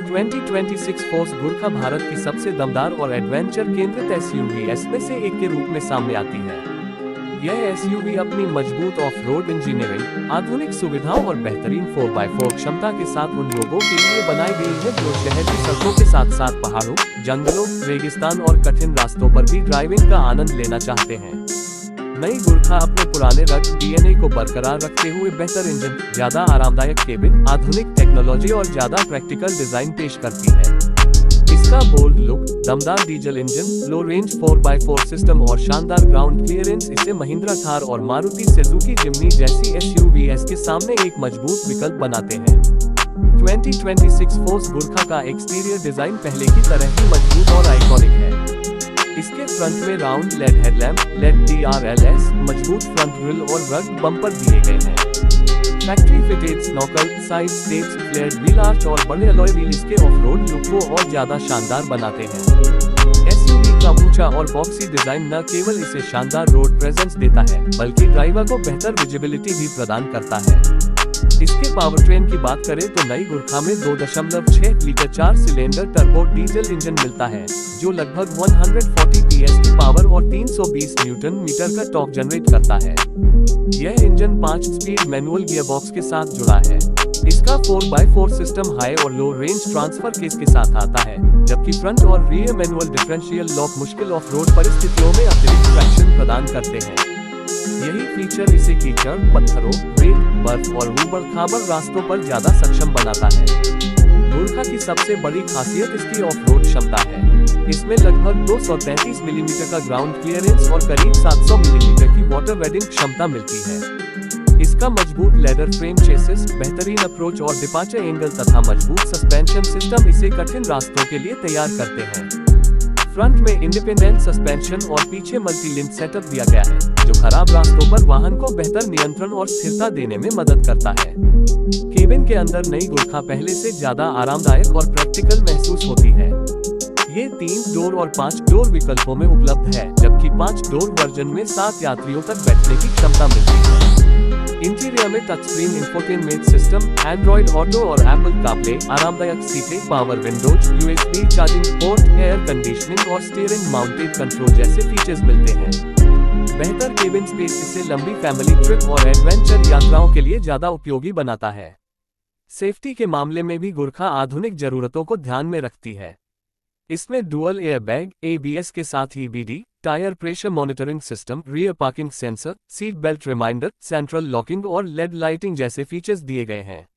2026 force Gurkha Bharat की सबसे दमदार और एडवेंचर केंद्रित एसयूवी में से एक के रूप में सामने आती है। यह एसयूवी अपनी मजबूत ऑफ रोड इंजीनियरिंग, आधुनिक सुविधाओं और बेहतरीन 4x4 क्षमता के साथ उन लोगों के लिए बनाई गई है जो शहर की सड़कों के साथ साथ पहाड़ों, जंगलों, रेगिस्तान और कठिन रास्तों पर भी ड्राइविंग का आनंद लेना चाहते हैं। नई गुरखा अपने पुराने रग डीएनए को बरकरार रखते हुए बेहतर इंजन, ज्यादा आरामदायक केबिन, आधुनिक टेक्नोलॉजी और ज्यादा प्रैक्टिकल डिजाइन पेश करती है। इसका बोल्ड लुक, दमदार डीजल इंजन, लो रेंज 4x4 सिस्टम और शानदार ग्राउंड क्लियरेंस इसे महिंद्रा थार और मारुति सुजुकी जिम्नी जैसी एसयूवीएस के सामने एक मजबूत विकल्प बनाते हैं। 2026 फोर्स गुरखा का एक्सटीरियर डिजाइन पहले की तरह ही मजबूत और आइकॉनिक है। इसके फ्रंट में round LED headlamp, LED DRLS, मजबूत फ्रंट ग्रिल और रग्ड बम्पर दिए गए हैं। Factory fitted snorkel, side steps, flared wheel arch और बड़े अलॉय व्हील इसके ऑफ-रोड लुक को और ज्यादा शानदार बनाते हैं। एसयूवी का ऊंचा और बॉक्सी डिजाइन न केवल इसे शानदार रोड प्रेजेंस देता है, बल्कि ड्राइवर को बेहतर विजिबिलिटी भी प्रदान करता है। इसके पावरट्रेन की बात करें तो नई गुरखा में 2.6 litre 4 cylinder turbo diesel engine मिलता है, जो लगभग 140 PS की पावर और 320 न्यूटन मीटर का टॉर्क जनरेट करता है। यह इंजन 5 स्पीड मैनुअल गियरबॉक्स के साथ जुड़ा है। इसका 4x4 सिस्टम हाई और लो रेंज ट्रांसफर केस के साथ आता है, जबकि फ्रंट और रियर मैनुअल डिफरेंशियल लॉक मुश्किल ऑफ रोड परिस्थितियों में अतिरिक्त ट्रैक्शन प्रदान करते हैं। यही फीचर इसे कीचड़, पत्थरों, रेत, बर्फ और ऊबड़-खाबड़ रास्तों पर ज्यादा सक्षम बनाता है। गुरखा की सबसे बड़ी खासियत इसकी ऑफ-रोड क्षमता है। इसमें लगभग 233 मिलीमीटर का ग्राउंड क्लियरेंस और करीब 700 मिलीमीटर की वाटर वेडिंग क्षमता मिलती है। इसका मजबूत लेदर फ्रेम चेसिस, बेहतरीन अप्रोच और डिपार्चर एंगल तथा मजबूत सस्पेंशन सिस्टम इसे कठिन रास्तों के लिए तैयार करते हैं। फ्रंट में इंडिपेंडेंट सस्पेंशन और पीछे मल्टी लिंक सेटअप दिया गया है, जो खराब रास्तों पर वाहन को बेहतर नियंत्रण और स्थिरता देने में मदद करता है। केबिन के अंदर नई गुरखा पहले से ज्यादा आरामदायक और प्रैक्टिकल महसूस होती है। ये 3 डोर और 5 डोर विकल्पों में उपलब्ध है, जबकि 5 डोर वर्जन में 7 यात्रियों तक बैठने की क्षमता मिलती है। इंटीरियर में touch screen infotainment system, Android auto और एप्पल कारप्ले, आरामदायक सीटें, power Windows, USB charging port, air conditioning और स्टीयरिंग माउंटेड कंट्रोल जैसे फीचर्स मिलते हैं। बेहतर केबिन स्पेस इसे लंबी फैमिली ट्रिप और एडवेंचर यात्राओं के लिए ज्यादा उपयोगी बनाता है। सेफ्टी के मामले में भी गुरखा आधुनिक जरूरतों को ध्यान में रखती है। इसमें डुअल एयरबैग, ABS के साथ EBD, tyre pressure monitoring system, rear parking sensor, seat belt reminder, central locking और LED लाइटिंग जैसे फीचर्स दिए गए हैं।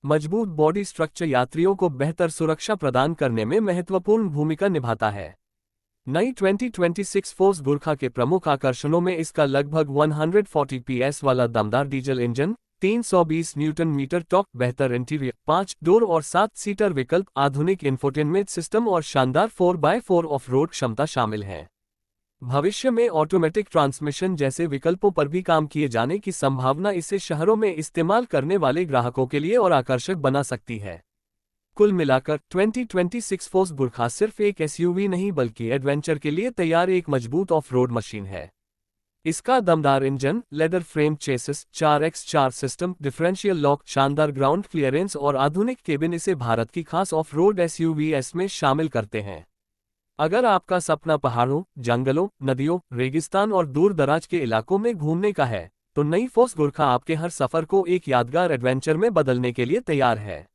मजबूत बॉडी स्ट्रक्चर यात्रियों को बेहतर सुरक्षा प्रदान करने में महत्वपूर्ण भूमिका निभाता है। नई 2026 फोर्स गुरखा के प्रमुख आकर्षणों में इसका लगभग 140 PS वाला दमदार diesel engine, 320 newton metre torque, बेहतर इंटीरियर, 5 डोर और 7 सीटर विकल्प, आधुनिक इंफोटेनमेंट सिस्टम और शानदार 4x4 ऑफ-रोड क्षमता शामिल है। भविष्य में ऑटोमेटिक ट्रांसमिशन जैसे विकल्पों पर भी काम किए जाने की संभावना इसे शहरों में इस्तेमाल करने वाले ग्राहकों के लिए और आकर्षक बना सकती है। कुल मिलाकर 2026 फोर्स गुरखा सिर्फ एक एसयूवी नहीं बल्कि एडवेंचर के लिए तैयार एक मजबूत ऑफ-रोड मशीन है। इसका दमदार engine, leather frame chassis, 4x4 system, differential lock, शानदार ग्राउंड क्लियरेंस और आधुनिक केबिन इसे भारत की खास ऑफ-रोड एसयूवीएस में शामिल करते हैं। अगर आपका सपना पहाड़ों, जंगलों, नदियों, रेगिस्तान और दूर दराज के इलाकों में घूमने का है, तो नई फोर्स गुरखा आपके हर सफर को एक यादगार एडवेंचर में बदलने के लिए तैयार है।